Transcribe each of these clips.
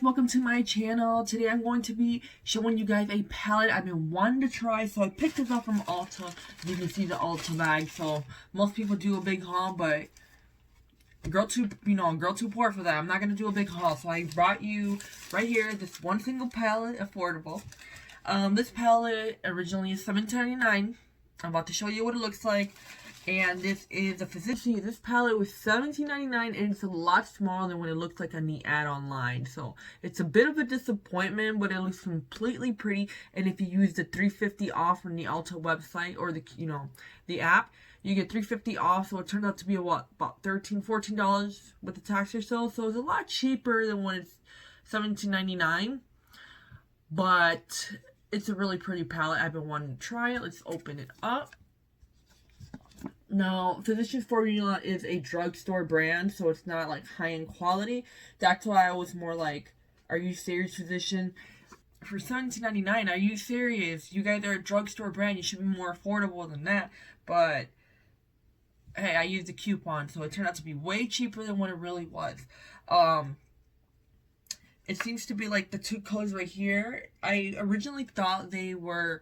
welcome to my channel. Today I'm going to be showing you guys a palette I've been wanting to try. So I picked this up from Ulta. You can see the Ulta bag. So most people do a big haul, but girl too poor for that. I'm not going to do a big haul. So I brought you right here this one single palette, affordable. This palette originally is $7.99. I'm about to show you what it looks like. And this is a Physician. This palette was $17.99 and it's a lot smaller than what it looks like on the ad online. So it's a bit of a disappointment, but it looks completely pretty. And if you use the $3.50 off from the Ulta website or the app, you get $3.50 off. So it turned out to be about $13, $14 with the tax or so. So it's a lot cheaper than when it's $17.99. But it's a really pretty palette. I've been wanting to try it. Let's open it up. Now, Physicians Formula is a drugstore brand, so it's not like high-end quality. That's why I was more like, are you serious, Physician? For $17.99, are you serious? You guys are a drugstore brand. You should be more affordable than that. But, hey, I used a coupon, so it turned out to be way cheaper than what it really was. It seems to be like the two colors right here. I originally thought they were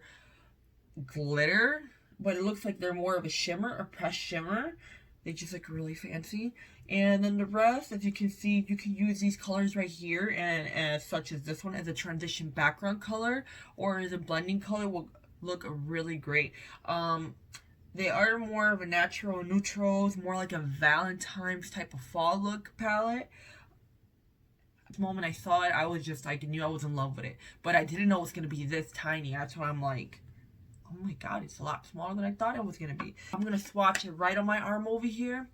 glitter, but it looks like they're more of a shimmer, a pressed shimmer. They just look really fancy. And then the rest, as you can see, you can use these colors right here, and as such as this one as a transition background color or as a blending color will look really great. They are more of a natural neutrals, more like a Valentine's type of fall look palette. At the moment I saw it, I knew I was in love with it. But I didn't know it was going to be this tiny. That's why I'm like, oh my god, it's a lot smaller than I thought it was going to be. I'm going to swatch it right on my arm over here.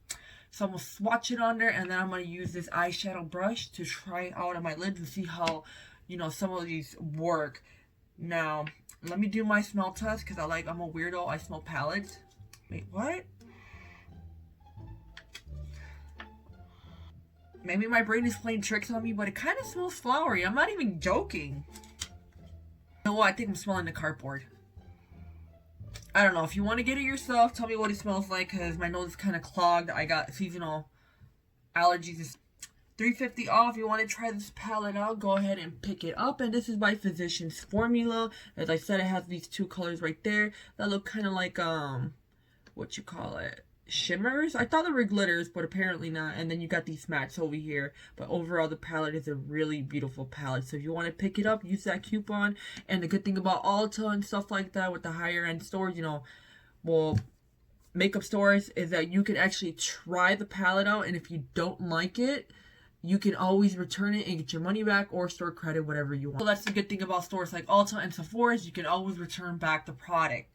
So I'm going to swatch it under, and then I'm going to use this eyeshadow brush to try it out on my lids and see how, some of these work. Now, let me do my smell test, because I'm a weirdo. I smell palettes. Wait, what? Maybe my brain is playing tricks on me, but it kind of smells flowery. I'm not even joking. You know what? I think I'm smelling the cardboard. I don't know. If you want to get it yourself, tell me what it smells like, because my nose is kind of clogged. I got seasonal allergies. It's $3.50 off. If you want to try this palette out, go ahead and pick it up. And this is by Physicians Formula. As I said, it has these two colors right there that look kind of like, shimmers. I thought they were glitters, but apparently not. And then you got these mattes over here. But overall, the palette is a really beautiful palette. So if you want to pick it up, use that coupon. And the good thing about Ulta and stuff like that with the higher end stores, makeup stores, is that you can actually try the palette out. And if you don't like it, you can always return it and get your money back or store credit, whatever you want. So that's the good thing about stores like Ulta and Sephora's. You can always return back the product.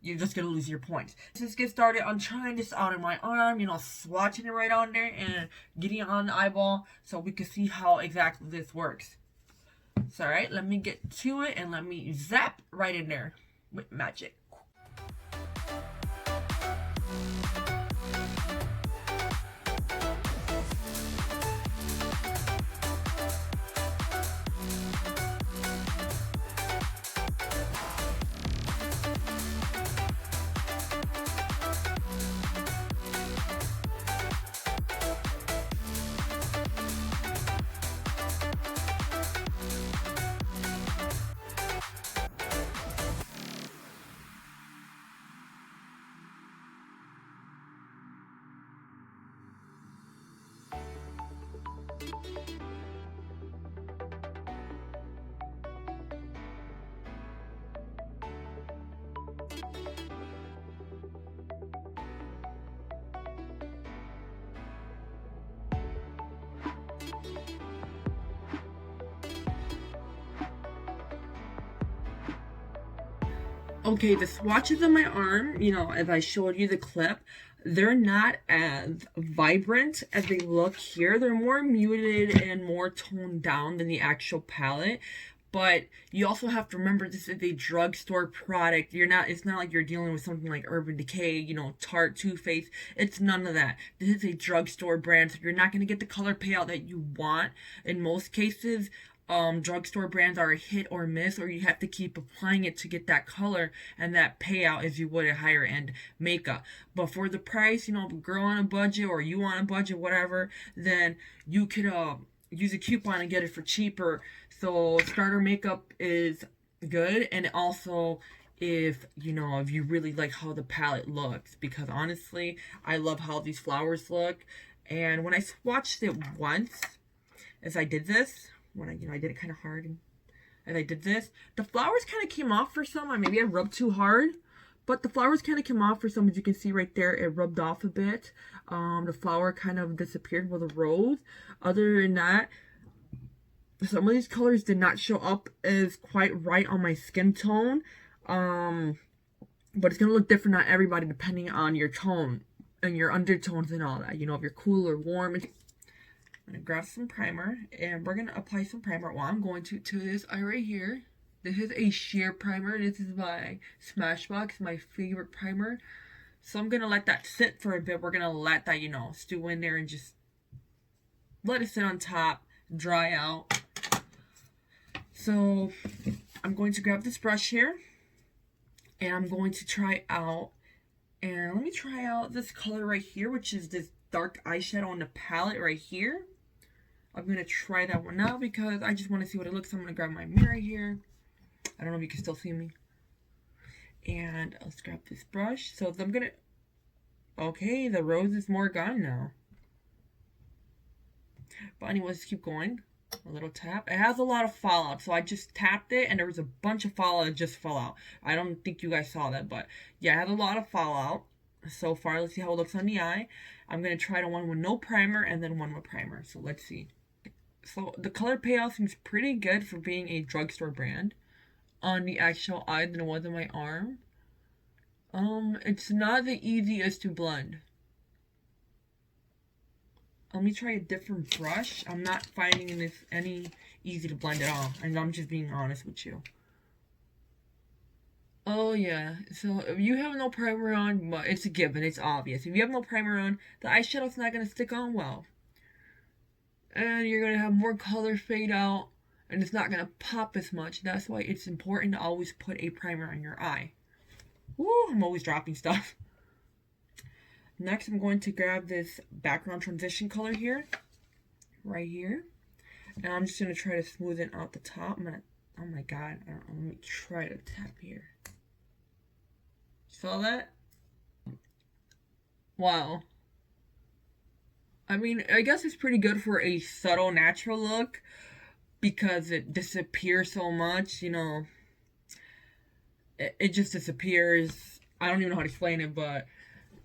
You're just going to lose your points. Let's get started on trying this out on my arm, swatching it right on there and getting it on the eyeball so we can see how exactly this works. So, alright, let me get to it and let me zap right in there with magic. Okay, the swatches on my arm, as I showed you the clip, they're not as vibrant as they look here. They're more muted and more toned down than the actual palette. But you also have to remember this is a drugstore product. It's not like you're dealing with something like Urban Decay, Tarte, Too Faced. It's none of that. This is a drugstore brand, so you're not going to get the color payout that you want. In most cases, drugstore brands are a hit or miss, or you have to keep applying it to get that color and that payout as you would a higher end makeup. But for the price, girl on a budget or you on a budget, whatever, then you could use a coupon and get it for cheaper. So starter makeup is good, and also if you really like how the palette looks, because honestly I love how these flowers look. And when I swatched it once, as I did this, when I did it kind of hard, and as I did this, the flowers kind of came off for some. Maybe I rubbed too hard, but the flowers kind of came off for some. As you can see right there, it rubbed off a bit. The flower kind of disappeared with the rose. Other than that, some of these colors did not show up as quite right on my skin tone. But it's going to look different on everybody depending on your tone and your undertones and all that. If you're cool or warm. I'm going to grab some primer, and we're going to apply some primer. Well, I'm going to this eye right here. This is a sheer primer. This is my Smashbox, my favorite primer. So I'm going to let that sit for a bit. We're going to let that, stew in there and just let it sit on top, dry out. So I'm going to grab this brush here, and I'm going to try out, and let me try out this color right here, which is this dark eyeshadow on the palette right here. I'm going to try that one out because I just want to see what it looks like. I'm going to grab my mirror here. I don't know if you can still see me. And let's grab this brush. So I'm going to, okay, the rose is more gone now. But anyways, keep going. A little tap. It has a lot of fallout, so I just tapped it and there was a bunch of fallout that just fell out. I don't think you guys saw that, but yeah, it has a lot of fallout so far. Let's see how it looks on the eye. I'm going to try the one with no primer and then one with primer. So let's see. So the color payout seems pretty good for being a drugstore brand on the actual eye than it was on my arm. It's not the easiest to blend. Let me try a different brush. I'm not finding this any easy to blend at all. And I'm just being honest with you. Oh yeah, so if you have no primer on, well, it's a given, it's obvious. If you have no primer on, the eyeshadow's not going to stick on well. And you're going to have more color fade out, and it's not going to pop as much. That's why it's important to always put a primer on your eye. Woo, I'm always dropping stuff. Next, I'm going to grab this background transition color here, right here. And I'm just going to try to smooth it out the top. Oh my god, let me try to tap here. Saw that? Wow. I mean, I guess it's pretty good for a subtle, natural look because it disappears so much, It just disappears. I don't even know how to explain it, but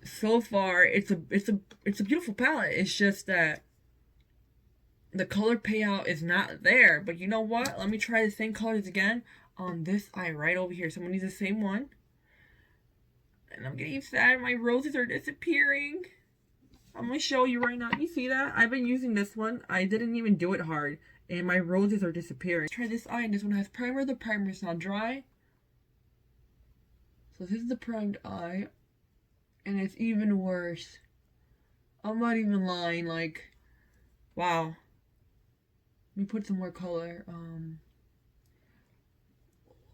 so far it's a beautiful palette. It's just that the color payout is not there. But you know what? Let me try the same colors again on this eye right over here. So I'm gonna use the same one. And I'm getting sad. My roses are disappearing. I'm going to show you right now. You see that? I've been using this one. I didn't even do it hard. And my roses are disappearing. Try this eye, and this one has primer. The primer is not dry. So this is the primed eye. And it's even worse. I'm not even lying. Like, wow. Let me put some more color.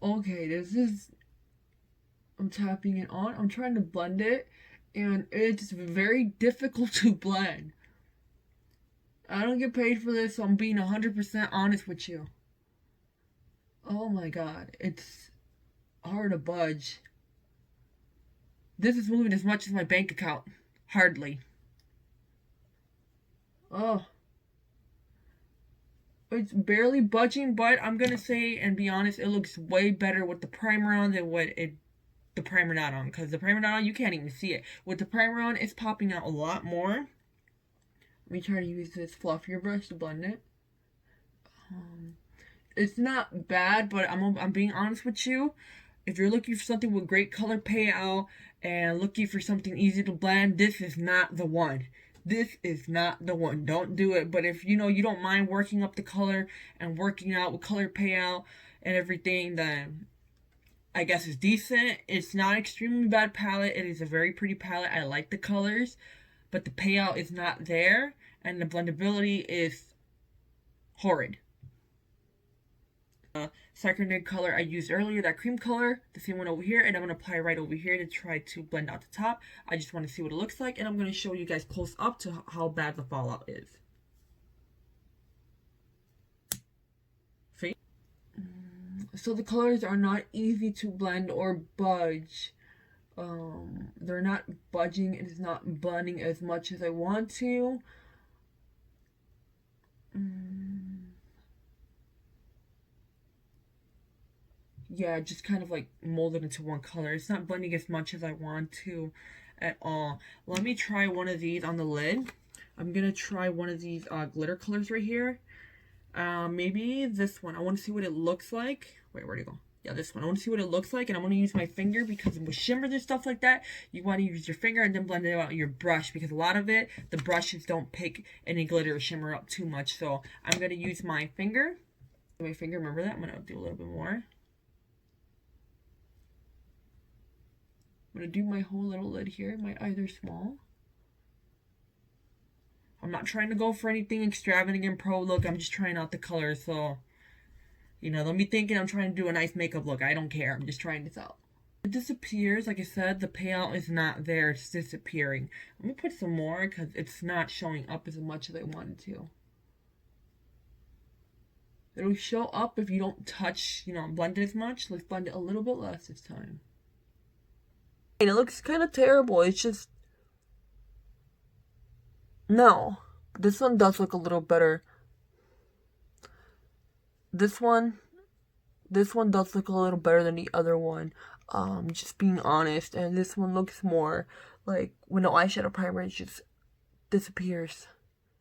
Okay, this is... I'm tapping it on. I'm trying to blend it. And it's very difficult to blend. I don't get paid for this, so I'm being 100% honest with you. Oh my god. It's hard to budge. This is moving as much as my bank account. Hardly. Oh. It's barely budging, but I'm going to say and be honest, it looks way better with the primer on than what the primer not on, because the primer not on, you can't even see it. With the primer on, it's popping out a lot more. Let me try to use this fluffier brush to blend it. It's not bad, but I'm being honest with you. If you're looking for something with great color payout and looking for something easy to blend, this is not the one. This is not the one. Don't do it. But if you don't mind working up the color and working out with color payout and everything, then I guess it's decent. It's not an extremely bad palette. It is a very pretty palette. I like the colors, but the payout is not there, and the blendability is horrid. Secondary color I used earlier, that cream color, the same one over here, and I'm going to apply right over here to try to blend out the top. I just want to see what it looks like, and I'm going to show you guys close up to how bad the fallout is. So the colors are not easy to blend or budge. They're not budging. It is not blending as much as I want to. Yeah, just kind of like molded into one color. It's not blending as much as I want to at all. Let me try one of these on the lid. I'm gonna try one of these glitter colors right here. Maybe this one. I want to see what it looks like. Wait, where'd it go? Yeah, this one. I want to see what it looks like, and I want to use my finger because with shimmers and stuff like that, you want to use your finger and then blend it out with your brush because a lot of it, the brushes don't pick any glitter or shimmer up too much. So I'm going to use my finger. Remember that? I'm going to do a little bit more. I'm going to do my whole little lid here. My eyes are small. I'm not trying to go for anything extravagant and pro look. I'm just trying out the colors, so... You know, don't be thinking I'm trying to do a nice makeup look. I don't care. I'm just trying this out. It disappears. Like I said, the payout is not there. It's disappearing. Let me put some more because it's not showing up as much as I wanted to. It'll show up if you don't touch, you know, blend it as much. Let's blend it a little bit less this time. And it looks kind of terrible. It's just... No. This one does look a little better. This one does look a little better than the other one, just being honest, and this one looks more like when the eyeshadow primer just disappears.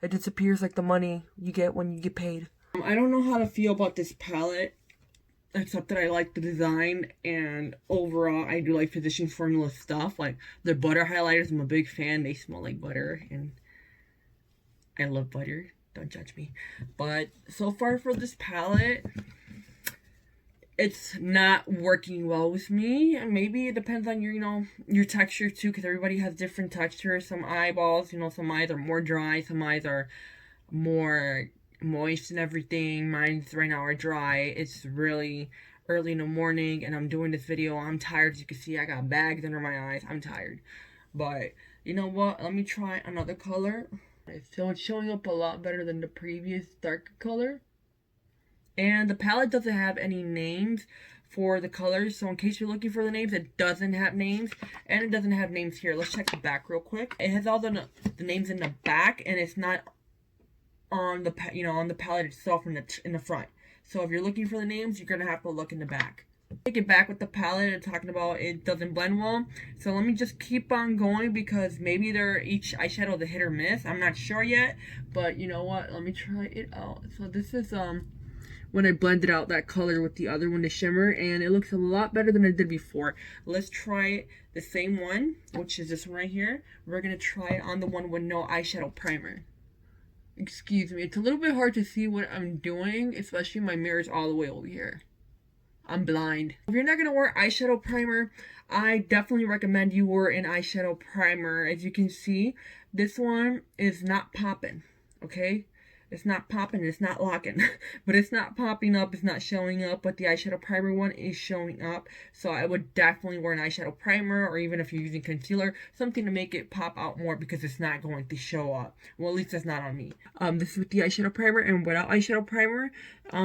It disappears like the money you get when you get paid. I don't know how to feel about this palette, except that I like the design, and overall I do like Physicians Formula stuff. Like their butter highlighters, I'm a big fan. They smell like butter, and I love butter. Don't judge me. But so far for this palette, it's not working well with me. And maybe it depends on your, you know, your texture too, because everybody has different textures. Some eyeballs, you know, some eyes are more dry, some eyes are more moist and everything. Mine's right now are dry. It's really early in the morning and I'm doing this video. I'm tired. As you can see, I got bags under my eyes. I'm tired. But you know what? Let me try another color. So it's showing up a lot better than the previous darker color. And the palette doesn't have any names for the colors. So in case you're looking for the names, it doesn't have names. And it doesn't have names here. Let's check the back real quick. It has all the names in the back. And it's not on the, you know, on the palette itself in the front. So if you're looking for the names, you're going to have to look in the back. Take it back with the palette and talking about it doesn't blend well. So let me just keep on going because maybe they're each eyeshadow is a hit or miss. I'm not sure yet, but you know what? Let me try it out. So this is when I blended out that color with the other one, the shimmer, and it looks a lot better than it did before. Let's try the same one, which is this one right here. We're gonna try it on the one with no eyeshadow primer. Excuse me, it's a little bit hard to see what I'm doing, especially my mirror's all the way over here. I'm blind. If you're not going to wear eyeshadow primer, I definitely recommend you wear an eyeshadow primer. As you can see, this one is not popping, okay? It's not popping, it's not locking. But it's not popping up, it's not showing up. But the eyeshadow primer one is showing up. So I would definitely wear an eyeshadow primer, or even if you're using concealer, something to make it pop out more because it's not going to show up. Well, at least that's not on me. This is with the eyeshadow primer, and without eyeshadow primer,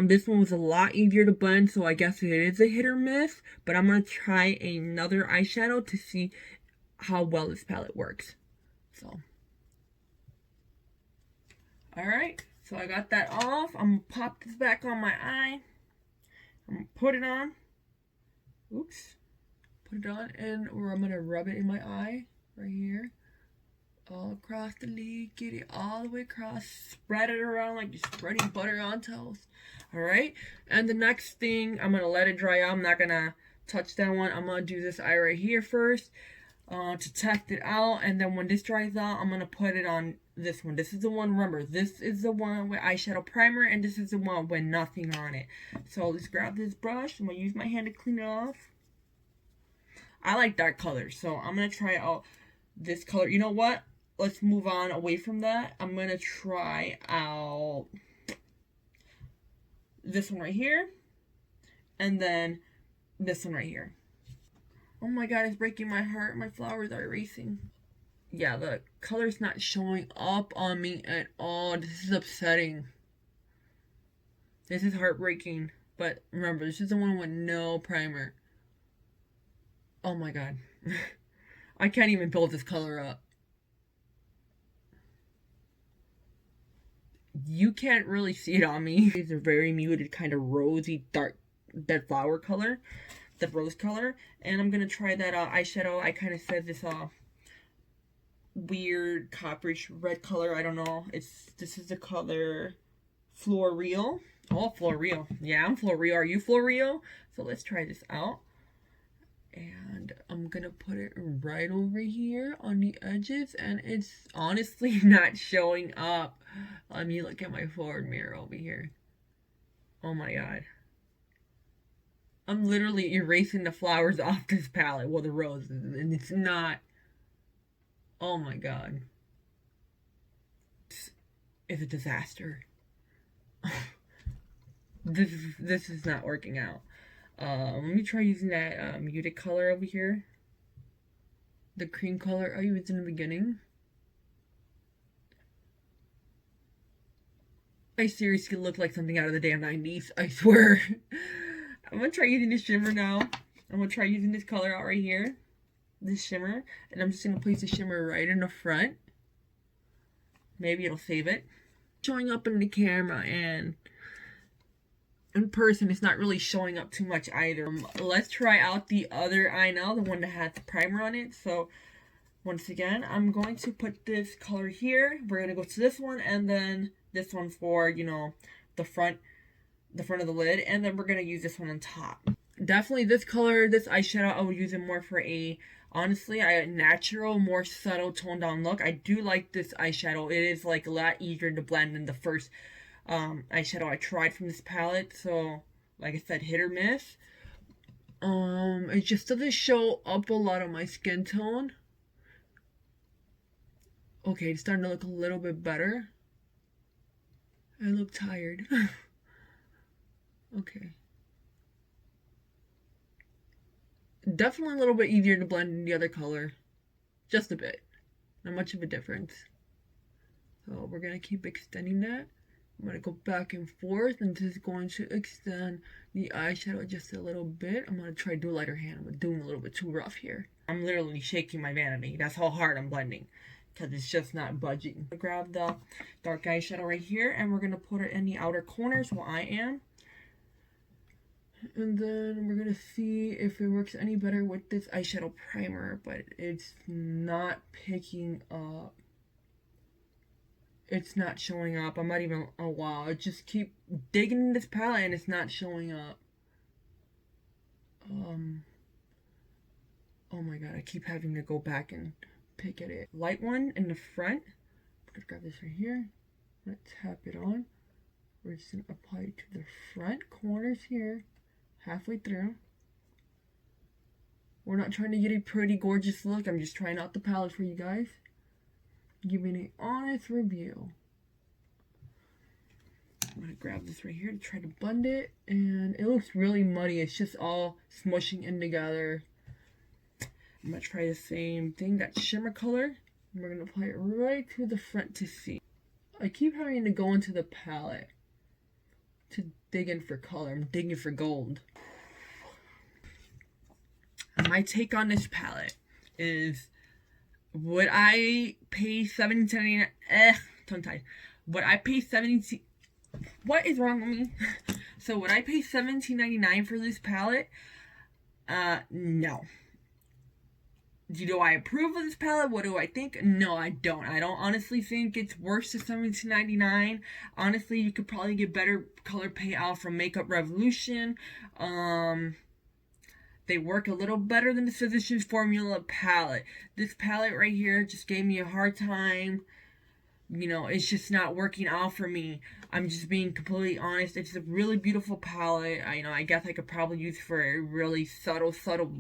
this one was a lot easier to blend. So I guess it is a hit or miss. But I'm going to try another eyeshadow to see how well this palette works. So, alright. So I got that off. I'm going to pop this back on my eye. I'm going to put it on. Oops. Put it on, and or I'm going to rub it in my eye right here. All across the lid. Get it all the way across. Spread it around like you're spreading butter on toast. Alright? And the next thing, I'm going to let it dry out. I'm not going to touch that one. I'm going to do this eye right here first to test it out. And then when this dries out, I'm going to put it on this one. This is the one, remember, this is the one with eyeshadow primer, and this is the one with nothing on it. So let's grab this brush. I'm going to use my hand to clean it off. I like dark colors, so I'm going to try out this color. You know what? Let's move on away from that. I'm going to try out this one right here, and then this one right here. Oh my god, it's breaking my heart. My flowers are erasing. Yeah, the color's not showing up on me at all. This is upsetting. This is heartbreaking. But remember, this is the one with no primer. Oh my god. I can't even build this color up. You can't really see it on me. These are very muted, kind of rosy, dark, that flower color, the rose color. And I'm gonna try that eyeshadow. I kind of said this weird copperish red color. I don't know. This is the color Floreal. Oh, Floreal. Yeah, I'm Floreal. Are you Floreal? So let's try this out. And I'm gonna put it right over here on the edges, and it's honestly not showing up. Let me look at my forward mirror over here. Oh my god. I'm literally erasing the flowers off this palette, well, the roses, and it's not. Oh my god. It's a disaster. This is not working out. Let me try using that muted color over here. The cream color I used in the beginning. I seriously look like something out of the damn 90s, I swear. I'm gonna try using this shimmer now. I'm gonna try using this color out right here. This shimmer. And I'm just gonna place the shimmer right in the front. Maybe it'll save it. Showing up in the camera, and in person it's not really showing up too much either. Let's try out the other eye now, the one that has the primer on it. So once again, I'm going to put this color here. We're gonna go to this one, and then this one for, you know, the front of the lid, and then we're gonna use this one on top. Definitely this color, this eyeshadow, I would use it more for a, honestly, a natural, more subtle toned down look. I do like this eyeshadow. It is like a lot easier to blend than the first eyeshadow I tried from this palette. So like I said, hit or miss. It just doesn't show up a lot on my skin tone. Okay, it's starting to look a little bit better. I look tired. Okay. Definitely a little bit easier to blend in the other color. Just a bit. Not much of a difference. So we're going to keep extending that. I'm going to go back and forth, and this is going to extend the eyeshadow just a little bit. I'm going to try to do a lighter hand. I'm doing a little bit too rough here. I'm literally shaking my vanity. That's how hard I'm blending, because it's just not budging. I'll grab the dark eyeshadow right here, and we're going to put it in the outer corners where I am. And then we're going to see if it works any better with this eyeshadow primer, but it's not picking up. It's not showing up. I'm not even, oh wow, I just keep digging in this palette and it's not showing up. Oh my god, I keep having to go back and pick at it. Light one in the front. I'm gonna grab this right here. I'm gonna tap it on. We're just gonna apply it to the front corners here, halfway through. We're not trying to get a pretty, gorgeous look. I'm just trying out the palette for you guys. Giving an honest review. I'm gonna grab this right here to try to blend it, and it looks really muddy. It's just all smushing in together. I'm gonna try the same thing, that shimmer color. And we're gonna apply it right to the front to see. I keep having to go into the palette to dig in for color. I'm digging for gold. My take on this palette is, would I pay $17.99? Tongue-tied. Would I pay $17? What is wrong with me? So would I pay $17.99 for this palette? No. Do I approve of this palette? What do I think? No, I don't. I don't honestly think it's worth the $17.99. Honestly, you could probably get better color payout from Makeup Revolution. They work a little better than the Physicians Formula palette. This palette right here just gave me a hard time. You know, it's just not working out for me. I'm just being completely honest. It's a really beautiful palette. I guess I could probably use for a really subtle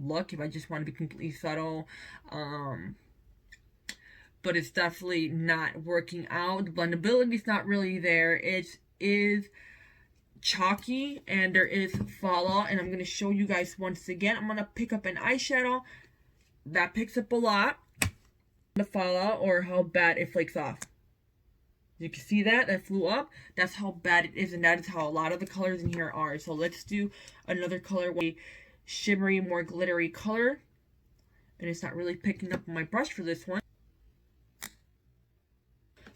look if I just want to be completely subtle. But it's definitely not working out. The blendability is not really there. It is chalky, and there is fallout, and I'm going to show you guys once again. I'm going to pick up an eyeshadow that picks up a lot the fallout or how bad it flakes off. You can see that flew up. That's how bad it is, and that is how a lot of the colors in here are. So let's do another color, a shimmery, more glittery color. And it's not really picking up on my brush for this one.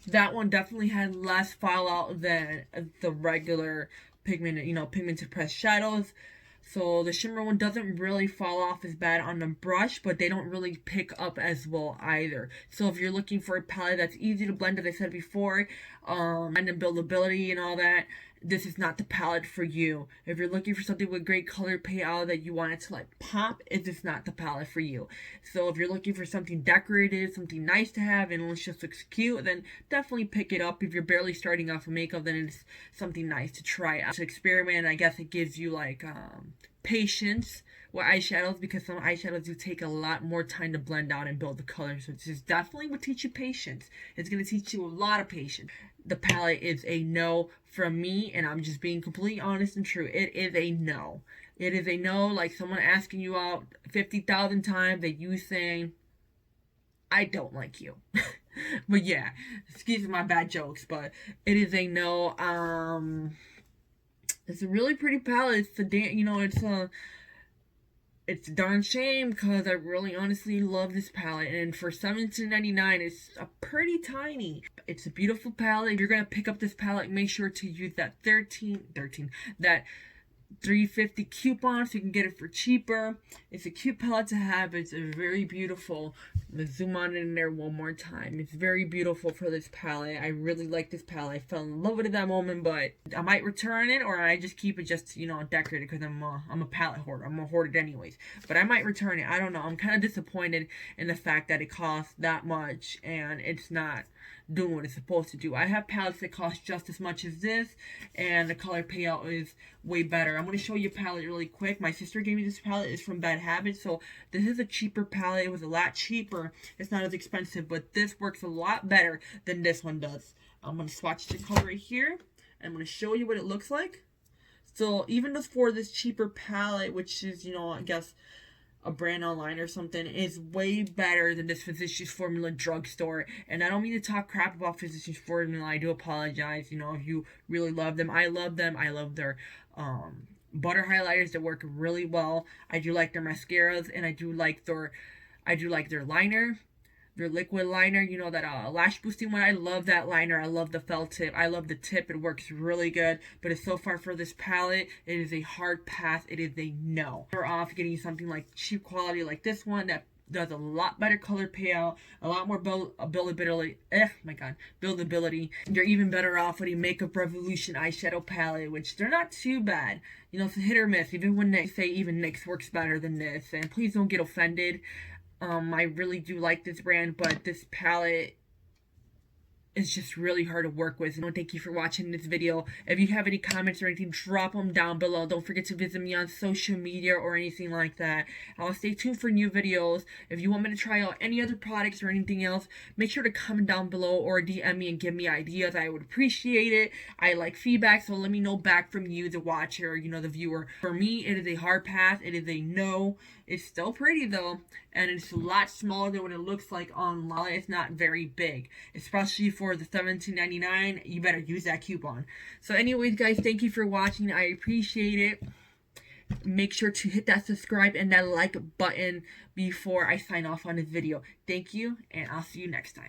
That one definitely had less fallout than the regular pigmented pressed shadows. So the shimmer one doesn't really fall off as bad on the brush, but they don't really pick up as well either. So if you're looking for a palette that's easy to blend, as I said before, and then buildability and all that, this is not the palette for you. If you're looking for something with great color payout that you want it to like pop, it is not the palette for you. So if you're looking for something decorative, something nice to have, and it just looks cute, then definitely pick it up. If you're barely starting off with makeup, then it's something nice to try out. To experiment, I guess it gives you like patience with eyeshadows, because some eyeshadows do take a lot more time to blend out and build the color. So this definitely will teach you patience. It's going to teach you a lot of patience. The palette is a no from me, and I'm just being completely honest and true. It is a no. It is a no, like someone asking you out 50,000 times that you saying, I don't like you. But yeah, excuse my bad jokes, but it is a no. It's a really pretty palette. It's a darn shame, because I really honestly love this palette, and for $17.99 it's a pretty tiny. It's a beautiful palette. If you're gonna pick up this palette, make sure to use that that $3.50 coupon so you can get it for cheaper. It's a cute palette to have. It's a very beautiful. Let's zoom on in there one more time. It's very beautiful for this palette. I really like this palette. I fell in love with it at that moment, but I might return it, or I just keep it just, decorated, because I'm a palette hoarder. I'm gonna hoard it anyways. But I might return it. I don't know. I'm kind of disappointed in the fact that it costs that much and it's not doing what it's supposed to do. I have palettes that cost just as much as this, and the color payout is way better. I'm going to show you a palette really quick. My sister gave me this palette. It's from Bad Habits, so this is a cheaper palette. It was a lot cheaper. It's not as expensive, but this works a lot better than this one does. I'm going to swatch the color right here, and I'm going to show you what it looks like. So even just for this cheaper palette, which is, I guess a brand online or something, is way better than this Physicians Formula drugstore. And I don't mean to talk crap about Physicians Formula. I do apologize. If you really love them, I love them. I love their butter highlighters that work really well. I do like their mascaras, and I do like their liner. Their liquid liner, that lash boosting one. I love that liner. I love the felt tip. I love the tip. It works really good. But so far for this palette, it is a hard pass. It is a no. We're off getting something like cheap quality like this one that does a lot better color payout, a lot more buildability. Buildability. You're even better off with a Makeup Revolution eyeshadow palette, which they're not too bad. It's a hit or miss. Even when they say even NYX works better than this, and please don't get offended. I really do like this brand, but this palette is just really hard to work with. And thank you for watching this video. If you have any comments or anything, drop them down below. Don't forget to visit me on social media or anything like that. I'll stay tuned for new videos. If you want me to try out any other products or anything else, make sure to comment down below or DM me and give me ideas. I would appreciate it. I like feedback, so let me know back from you, the watcher, the viewer. For me, it is a hard pass. It is a no. It's still pretty though, and it's a lot smaller than what it looks like online. It's not very big, especially for the $17.99. You better use that coupon. So anyways, guys, thank you for watching. I appreciate it. Make sure to hit that subscribe and that like button before I sign off on this video. Thank you, and I'll see you next time.